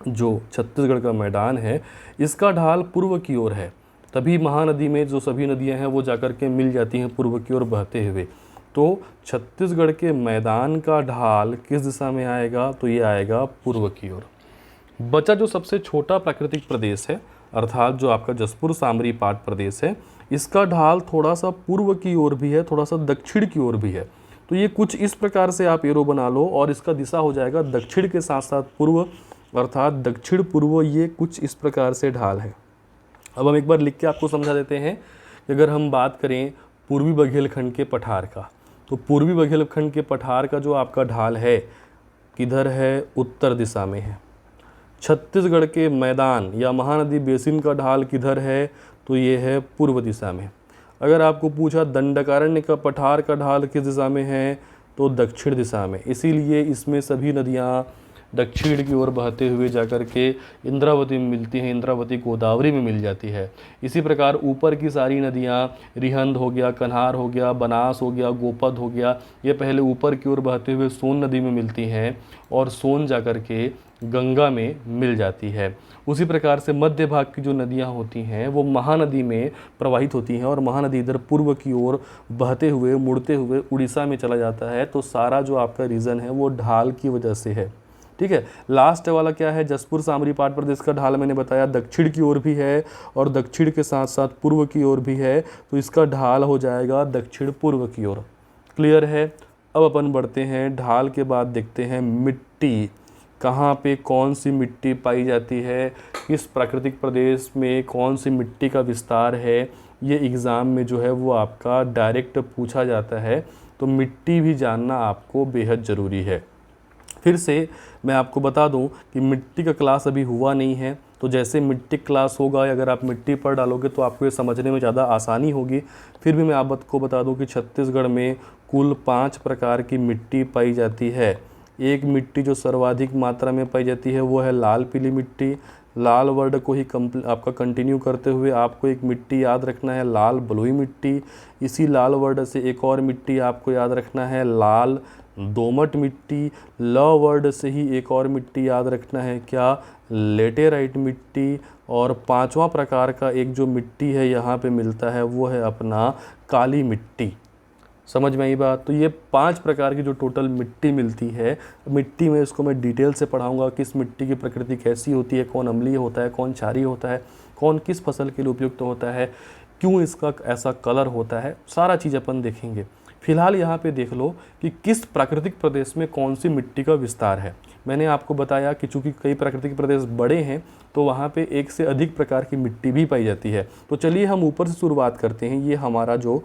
जो छत्तीसगढ़ का मैदान है, इसका ढाल पूर्व की ओर है। तभी महानदी में जो सभी नदियां हैं वो जाकर के मिल जाती हैं पूर्व की ओर बहते हुए। तो छत्तीसगढ़ के मैदान का ढाल किस दिशा में आएगा, तो ये आएगा पूर्व की ओर। बचा जो सबसे छोटा प्राकृतिक प्रदेश है, अर्थात जो आपका जसपुर सामरी पाट प्रदेश है, इसका ढाल थोड़ा सा पूर्व की ओर भी है, थोड़ा सा दक्षिण की ओर भी है। तो ये कुछ इस प्रकार से आप एरो बना लो और इसका दिशा हो जाएगा दक्षिण के साथ साथ पूर्व, अर्थात दक्षिण पूर्व। ये कुछ इस प्रकार से ढाल है। अब हम एक बार लिख के आपको समझा देते हैं कि अगर हम बात करें पूर्वी बघेलखंड के पठार का, तो पूर्वी बघेलखंड के पठार का जो आपका ढाल है किधर है, उत्तर दिशा में है। छत्तीसगढ़ के मैदान या महानदी बेसिन का ढाल किधर है, तो ये है पूर्व दिशा में। अगर आपको पूछा दंडकारण्य का पठार का ढाल किस दिशा में है, तो दक्षिण दिशा में। इसीलिए इसमें सभी नदियाँ दक्षिण की ओर बहते हुए जाकर के इंद्रावती में मिलती हैं, इंद्रावती गोदावरी में मिल जाती है। इसी प्रकार ऊपर की सारी नदियाँ, रिहंद हो गया, कन्हार हो गया, बनास हो गया, गोपद हो गया, ये पहले ऊपर की ओर बहते हुए सोन नदी में मिलती हैं और सोन जाकर के गंगा में मिल जाती है। उसी प्रकार से मध्य भाग की जो नदियाँ होती हैं वो महानदी में प्रवाहित होती हैं और महानदी इधर पूर्व की ओर बहते हुए मुड़ते हुए उड़ीसा में चला जाता है। तो सारा जो आपका रीज़न है वो ढाल की वजह से है। ठीक है, लास्ट वाला क्या है, जसपुर सामरी पाट प्रदेश का ढाल मैंने बताया दक्षिण की ओर भी है और दक्षिण के साथ साथ पूर्व की ओर भी है, तो इसका ढाल हो जाएगा दक्षिण पूर्व की ओर। क्लियर है। अब अपन बढ़ते हैं, ढाल के बाद देखते हैं मिट्टी, कहाँ पे कौन सी मिट्टी पाई जाती है, किस प्राकृतिक प्रदेश में कौन सी मिट्टी का विस्तार है। ये एग्ज़ाम में जो है वो आपका डायरेक्ट पूछा जाता है, तो मिट्टी भी जानना आपको बेहद ज़रूरी है। फिर से मैं आपको बता दूं कि मिट्टी का क्लास अभी हुआ नहीं है, तो जैसे मिट्टी क्लास होगा, अगर आप मिट्टी पर डालोगे तो आपको ये समझने में ज़्यादा आसानी होगी। फिर भी मैं आपको बता दूं कि छत्तीसगढ़ में कुल 5 प्रकार की मिट्टी पाई जाती है। एक मिट्टी जो सर्वाधिक मात्रा में पाई जाती है वो है लाल पीली मिट्टी। लाल वर्ड को ही आपका कंटिन्यू करते हुए आपको एक मिट्टी याद रखना है, लाल बलुई मिट्टी। इसी लाल वर्ड से एक और मिट्टी आपको याद रखना है, लाल दोमट मिट्टी। ल वर्ड से ही एक और मिट्टी याद रखना है, क्या, लेटेराइट मिट्टी। और 5वां प्रकार का एक जो मिट्टी है यहाँ पे मिलता है वो है अपना काली मिट्टी। समझ में आई बात। तो ये 5 प्रकार की जो टोटल मिट्टी मिलती है, मिट्टी में इसको मैं डिटेल से पढ़ाऊंगा, किस मिट्टी की प्रकृति कैसी होती है, कौन अम्लीय होता है, कौन क्षारीय होता है, कौन किस फसल के लिए उपयुक्त होता है, क्यों इसका ऐसा कलर होता है, सारा चीज़ अपन देखेंगे। फिलहाल यहाँ पे देख लो कि किस प्राकृतिक प्रदेश में कौन सी मिट्टी का विस्तार है। मैंने आपको बताया कि चूँकि कई प्राकृतिक प्रदेश बड़े हैं तो वहाँ पे एक से अधिक प्रकार की मिट्टी भी पाई जाती है। तो चलिए हम ऊपर से शुरुआत करते हैं। ये हमारा जो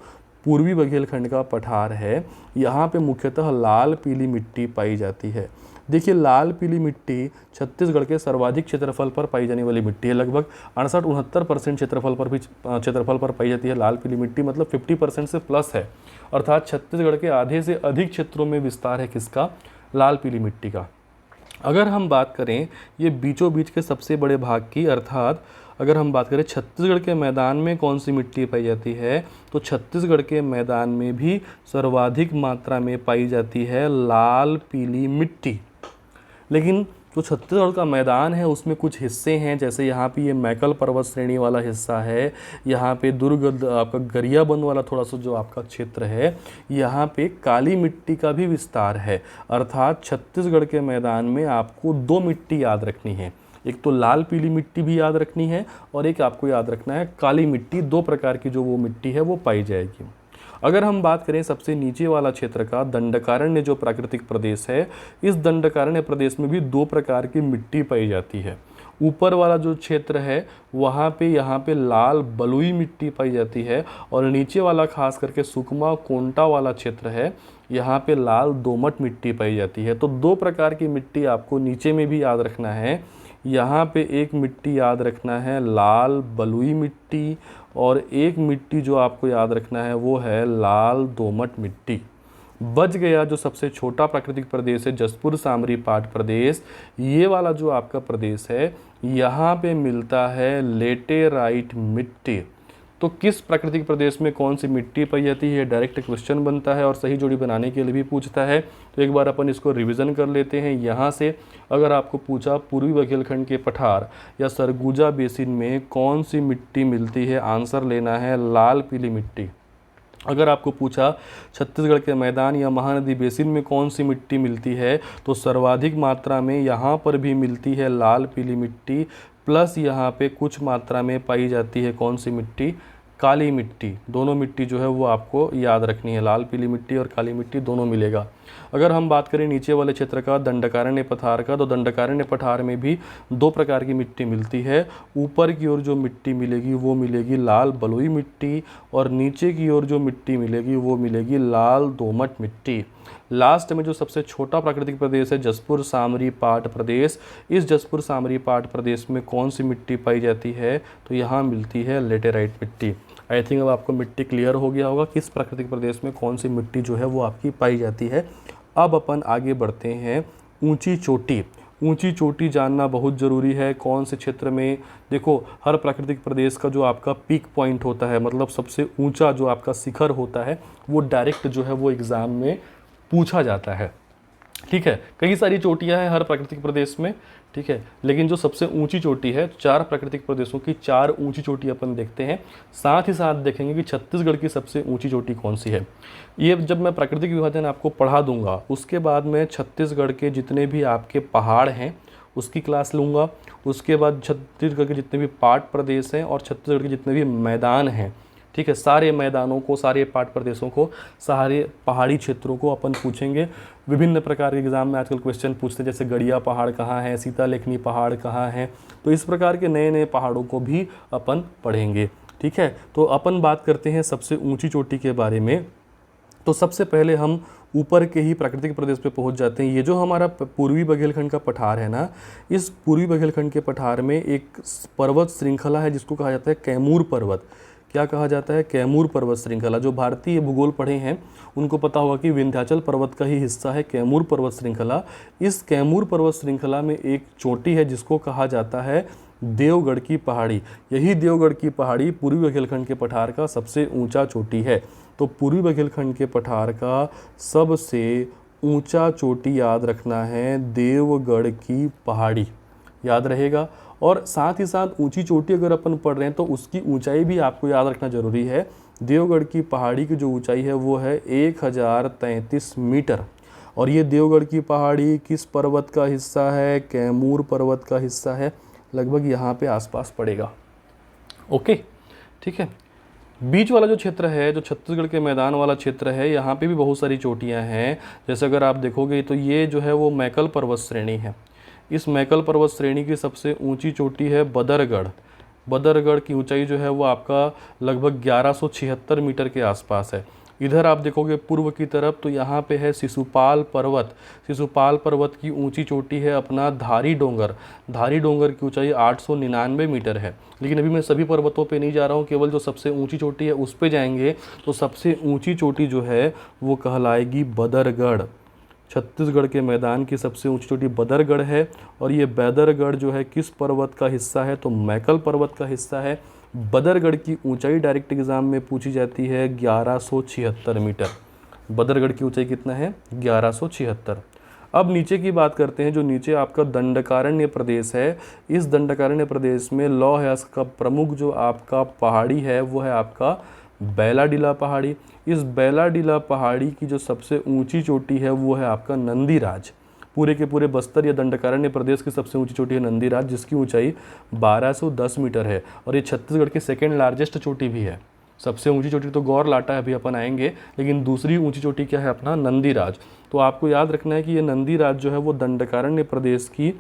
पूर्वी बघेलखंड का पठार है, यहाँ पे मुख्यतः लाल पीली मिट्टी पाई जाती है। देखिए लाल पीली मिट्टी छत्तीसगढ़ के सर्वाधिक क्षेत्रफल पर पाई जाने वाली मिट्टी है। लगभग 68-69% क्षेत्रफल पर पाई जाती है लाल पीली मिट्टी, मतलब 50% से प्लस है। अर्थात छत्तीसगढ़ के आधे से अधिक क्षेत्रों में विस्तार है किसका? लाल पीली मिट्टी का। अगर हम बात करें ये बीचों बीच के सबसे बड़े भाग की, अर्थात अगर हम बात करें छत्तीसगढ़ के मैदान में कौन सी मिट्टी पाई जाती है, तो छत्तीसगढ़ के मैदान में भी सर्वाधिक मात्रा में पाई जाती है लाल पीली मिट्टी। लेकिन जो छत्तीसगढ़ का मैदान है उसमें कुछ हिस्से हैं, जैसे यहाँ पे ये मैकल पर्वत श्रेणी वाला हिस्सा है, यहाँ पे दुर्ग आपका गरियाबंद वाला थोड़ा सा जो आपका क्षेत्र है, यहाँ पे काली मिट्टी का भी विस्तार है। अर्थात छत्तीसगढ़ के मैदान में आपको दो मिट्टी याद रखनी है, एक तो लाल पीली मिट्टी भी याद रखनी है और एक आपको याद रखना है काली मिट्टी। दो प्रकार की जो वो मिट्टी है वो पाई जाएगी। अगर हम बात करें सबसे नीचे वाला क्षेत्र का, दंडकारण्य जो प्राकृतिक प्रदेश है, इस दंडकारण्य प्रदेश में भी दो प्रकार की मिट्टी पाई जाती है। ऊपर वाला जो क्षेत्र है वहाँ पे यहाँ पे लाल बलुई मिट्टी पाई जाती है, और नीचे वाला खास करके सुकमा कोंटा वाला क्षेत्र है, यहाँ पे लाल दोमट मिट्टी पाई जाती है। तो दो प्रकार की मिट्टी आपको नीचे में भी याद रखना है। यहाँ पे एक मिट्टी याद रखना है लाल बलुई मिट्टी, और एक मिट्टी जो आपको याद रखना है वो है लाल दोमट मिट्टी। बच गया जो सबसे छोटा प्राकृतिक प्रदेश है जसपुर सामरी पाट प्रदेश। ये वाला जो आपका प्रदेश है यहाँ पे मिलता है लेटेराइट मिट्टी। तो किस प्राकृतिक प्रदेश में कौन सी मिट्टी पाई जाती है, डायरेक्ट क्वेश्चन बनता है और सही जोड़ी बनाने के लिए भी पूछता है। तो एक बार अपन इसको रिवीजन कर लेते हैं। यहाँ से अगर आपको पूछा पूर्वी बघेलखंड के पठार या सरगुजा बेसिन में कौन सी मिट्टी मिलती है, आंसर लेना है लाल पीली मिट्टी। अगर आपको पूछा छत्तीसगढ़ के मैदान या महानदी बेसिन में कौन सी मिट्टी मिलती है, तो सर्वाधिक मात्रा में यहाँ पर भी मिलती है लाल पीली मिट्टी, प्लस यहाँ पे कुछ मात्रा में पाई जाती है कौन सी मिट्टी, काली मिट्टी। दोनों मिट्टी जो है वो आपको याद रखनी है, लाल पीली मिट्टी और काली मिट्टी दोनों मिलेगा। अगर हम बात करें नीचे वाले क्षेत्र का, दंडकारण्य पठार का, तो दंडकारण्य पठार में भी दो प्रकार की मिट्टी मिलती है। ऊपर की ओर जो मिट्टी मिलेगी वो मिलेगी लाल बलुई मिट्टी, और नीचे की ओर जो मिट्टी मिलेगी वो मिलेगी लाल दोमट मिट्टी। लास्ट में जो सबसे छोटा प्राकृतिक प्रदेश है जसपुर सामरी पाट प्रदेश, इस जसपुर सामरी पाट प्रदेश में कौन सी मिट्टी पाई जाती है, तो यहाँ मिलती है लेटेराइट मिट्टी। आई थिंक अब आपको मिट्टी क्लियर हो गया होगा किस प्राकृतिक प्रदेश में कौन सी मिट्टी जो है वो आपकी पाई जाती है। अब अपन आगे बढ़ते हैं। ऊंची चोटी, ऊंची चोटी जानना बहुत ज़रूरी है। कौन से क्षेत्र में, देखो हर प्राकृतिक प्रदेश का जो आपका पीक पॉइंट होता है, मतलब सबसे ऊंचा जो आपका शिखर होता है, वो डायरेक्ट जो है वो एग्ज़ाम में पूछा जाता है। ठीक है, कई सारी चोटियां हैं हर प्राकृतिक प्रदेश में, ठीक है, लेकिन जो सबसे ऊंची चोटी है, चार प्राकृतिक प्रदेशों की चार ऊंची चोटी अपन देखते हैं। साथ ही साथ देखेंगे कि छत्तीसगढ़ की सबसे ऊंची चोटी कौन सी है। ये जब मैं प्राकृतिक विभाजन आपको पढ़ा दूंगा उसके बाद मैं छत्तीसगढ़ के जितने भी आपके पहाड़ हैं उसकी क्लास लूँगा। उसके बाद छत्तीसगढ़ के जितने भी पाट प्रदेश हैं और छत्तीसगढ़ के जितने भी मैदान हैं, ठीक है, सारे मैदानों को, सारे पाट प्रदेशों को, सारे पहाड़ी क्षेत्रों को अपन पूछेंगे। विभिन्न प्रकार के एग्जाम में आजकल क्वेश्चन पूछते हैं, जैसे गड़िया पहाड़ कहाँ है, सीता लेखनी पहाड़ कहाँ है, तो इस प्रकार के नए नए पहाड़ों को भी अपन पढ़ेंगे। ठीक है, तो अपन बात करते हैं सबसे ऊंची चोटी के बारे में। तो सबसे पहले हम ऊपर के ही प्राकृतिक प्रदेश पे पहुंच जाते हैं। ये जो हमारा पूर्वी बघेलखंड का पठार है ना, इस पूर्वी बघेलखंड के पठार में एक पर्वत श्रृंखला है जिसको कहा जाता है कैमूर पर्वत। क्या कहा जाता है? कैमूर पर्वत श्रृंखला। जो भारतीय भूगोल पढ़े हैं उनको पता होगा कि विंध्याचल पर्वत का ही हिस्सा है कैमूर पर्वत श्रृंखला। इस कैमूर पर्वत श्रृंखला में एक चोटी है जिसको कहा जाता है देवगढ़ की पहाड़ी। यही देवगढ़ की पहाड़ी पूर्वी बघेलखंड के पठार का सबसे ऊंचा चोटी है। तो पूर्वी बघेलखंड के पठार का सबसे ऊंचा चोटी याद रखना है देवगढ़ की पहाड़ी, याद रहेगा। और साथ ही साथ ऊंची चोटी अगर अपन पढ़ रहे हैं तो उसकी ऊंचाई भी आपको याद रखना जरूरी है। देवगढ़ की पहाड़ी की जो ऊंचाई है वो है 1033 मीटर। और ये देवगढ़ की पहाड़ी किस पर्वत का हिस्सा है? कैमूर पर्वत का हिस्सा है, लगभग यहाँ पे आसपास पड़ेगा। ओके, ठीक है। बीच वाला जो क्षेत्र है, जो छत्तीसगढ़ के मैदान वाला क्षेत्र है, यहाँ पे भी बहुत सारी चोटियाँ हैं। जैसे अगर आप देखोगे तो ये जो है वो मैकल पर्वत श्रेणी है। इस मैकल पर्वत श्रेणी की सबसे ऊंची चोटी है बदरगढ़। बदरगढ़ की ऊंचाई जो है वो आपका लगभग 1176 मीटर के आसपास है। इधर आप देखोगे पूर्व की तरफ तो यहाँ पे है शिशुपाल पर्वत। शिशुपाल पर्वत की ऊंची चोटी है अपना धारी डोंगर। धारी डोंगर की ऊंचाई 899 मीटर है। लेकिन अभी मैं सभी पर्वतों पे नहीं जा रहा हूँ, केवल जो सबसे ऊंची चोटी है उस पे जाएंगे। तो सबसे ऊंची चोटी जो है वो कहलाएगी बदरगढ़। छत्तीसगढ़ के मैदान की सबसे ऊंची चोटी बदरगढ़ है। और ये बदरगढ़ जो है किस पर्वत का हिस्सा है, तो मैकल पर्वत का हिस्सा है। बदरगढ़ की ऊंचाई डायरेक्ट एग्जाम में पूछी जाती है 1176 मीटर। बदरगढ़ की ऊंचाई कितना है, 1176। अब नीचे की बात करते हैं। जो नीचे आपका दंडकारण्य प्रदेश है, इस दंडकारण्य प्रदेश में लौह अयस्क का प्रमुख जो आपका पहाड़ी है वो है आपका बैलाडीला पहाड़ी। इस बैलाडीला पहाड़ी की जो सबसे ऊंची चोटी है वो है आपका नंदीराज। पूरे के पूरे बस्तर या दंडकारण्य प्रदेश की सबसे ऊंची चोटी है नंदीराज, जिसकी ऊंचाई 1210 मीटर है। और ये छत्तीसगढ़ की सेकेंड लार्जेस्ट चोटी भी है। सबसे ऊंची चोटी तो गौर लाटा है, अभी अपन आएंगे, लेकिन दूसरी ऊंची चोटी क्या है, अपना नंदीराज। तो आपको याद रखना है कि ये नंदीराज जो है वो दंडकारण्य प्रदेश की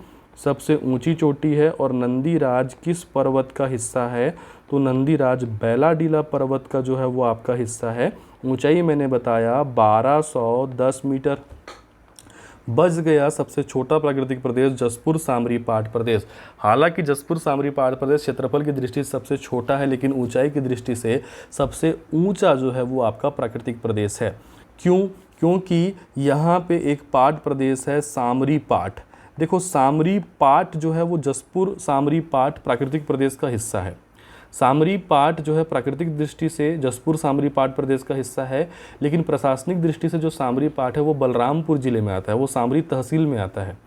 सबसे ऊंची चोटी है। और नंदीराज किस पर्वत का हिस्सा है, तो नंदीराज बैलाडीला पर्वत का जो है वो आपका हिस्सा है। ऊंचाई मैंने बताया 1210 मीटर। बच गया सबसे छोटा प्राकृतिक प्रदेश जसपुर सामरी पाठ प्रदेश। हालांकि जसपुर सामरी पाठ प्रदेश क्षेत्रफल की दृष्टि से सबसे छोटा है, लेकिन ऊंचाई की दृष्टि से सबसे ऊंचा जो है वो आपका प्राकृतिक प्रदेश है। क्यों? क्योंकि यहाँ पे एक पाठ प्रदेश है सामरी पाठ। देखो, सामरी पाठ जो है वो जसपुर सामरी पाठ प्राकृतिक प्रदेश का हिस्सा है। सामरी पाठ जो है प्राकृतिक दृष्टि से जसपुर सामरी पाठ प्रदेश का हिस्सा है, लेकिन प्रशासनिक दृष्टि से जो सामरी पाठ है वो बलरामपुर जिले में आता है, वो सामरी तहसील में आता है।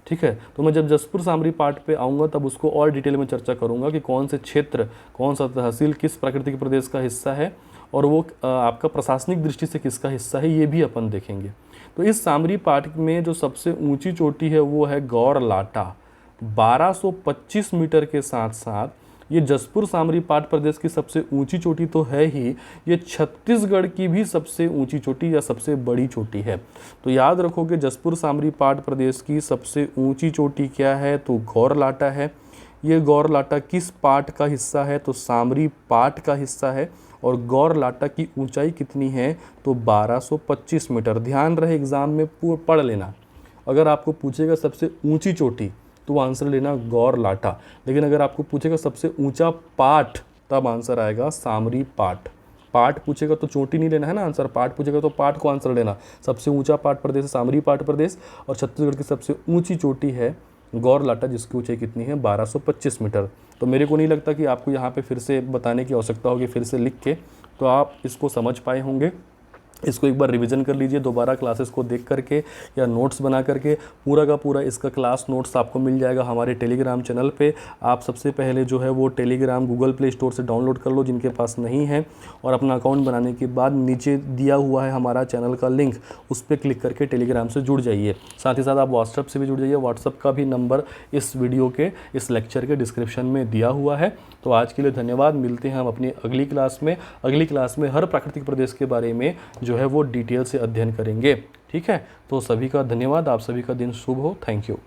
ठीक है, तो मैं जब जसपुर सामरी पाठ पे आऊँगा तब उसको और डिटेल में चर्चा करूँगा कि कौन से क्षेत्र, कौन सा तहसील किस प्राकृतिक प्रदेश का हिस्सा है और वो आपका प्रशासनिक दृष्टि से किसका हिस्सा है, ये भी अपन देखेंगे। तो इस सामरी पाठ में जो सबसे ऊँची चोटी है वो है गौर लाटा। 1225 मीटर के साथ साथ ये जसपुर सामरी पाठ प्रदेश की सबसे ऊंची चोटी तो है ही, ये छत्तीसगढ़ की भी सबसे ऊंची चोटी या सबसे बड़ी चोटी है। तो याद रखोगे जसपुर सामरी पाठ प्रदेश की सबसे ऊंची चोटी क्या है, तो गौर लाटा है। ये गौर लाटा किस पाठ का हिस्सा है, तो सामरी पाठ का हिस्सा है। और गौर लाटा की ऊंचाई कितनी है, तो 1225 मीटर। ध्यान रहे एग्जाम में पढ़ लेना, अगर आपको पूछेगा सबसे ऊंची चोटी तो आंसर लेना गौर लाटा, लेकिन अगर आपको पूछेगा सबसे ऊंचा पाठ तब आंसर आएगा सामरी पाठ। पाठ पूछेगा तो चोटी नहीं लेना है ना आंसर, पाठ पूछेगा तो पाठ को आंसर लेना। सबसे ऊंचा पाठ प्रदेश है सामरी पाठ प्रदेश और छत्तीसगढ़ की सबसे ऊंची चोटी है गौर लाटा, जिसकी ऊंचाई कितनी है 1225 मीटर। तो मेरे को नहीं लगता कि आपको यहाँ पे फिर से बताने की आवश्यकता होगी, फिर से लिख के तो आप इसको समझ पाए होंगे। इसको एक बार रिवीजन कर लीजिए दोबारा क्लासेस को देख करके या नोट्स बना करके। पूरा का पूरा इसका क्लास नोट्स आपको मिल जाएगा हमारे टेलीग्राम चैनल पे। आप सबसे पहले जो है वो टेलीग्राम गूगल प्ले स्टोर से डाउनलोड कर लो जिनके पास नहीं है, और अपना अकाउंट बनाने के बाद नीचे दिया हुआ है हमारा चैनल का लिंक, उस पर क्लिक करके टेलीग्राम से जुड़ जाइए। साथ ही साथ आप व्हाट्सएप से भी जुड़ जाइए, व्हाट्सएप का भी नंबर इस वीडियो के, इस लेक्चर के डिस्क्रिप्शन में दिया हुआ है। तो आज के लिए धन्यवाद, मिलते हैं हम अपनी अगली क्लास में। अगली क्लास में हर प्राकृतिक प्रदेश के बारे में जो है वो डिटेल से अध्ययन करेंगे। ठीक है, तो सभी का धन्यवाद, आप सभी का दिन शुभ हो। Thank you.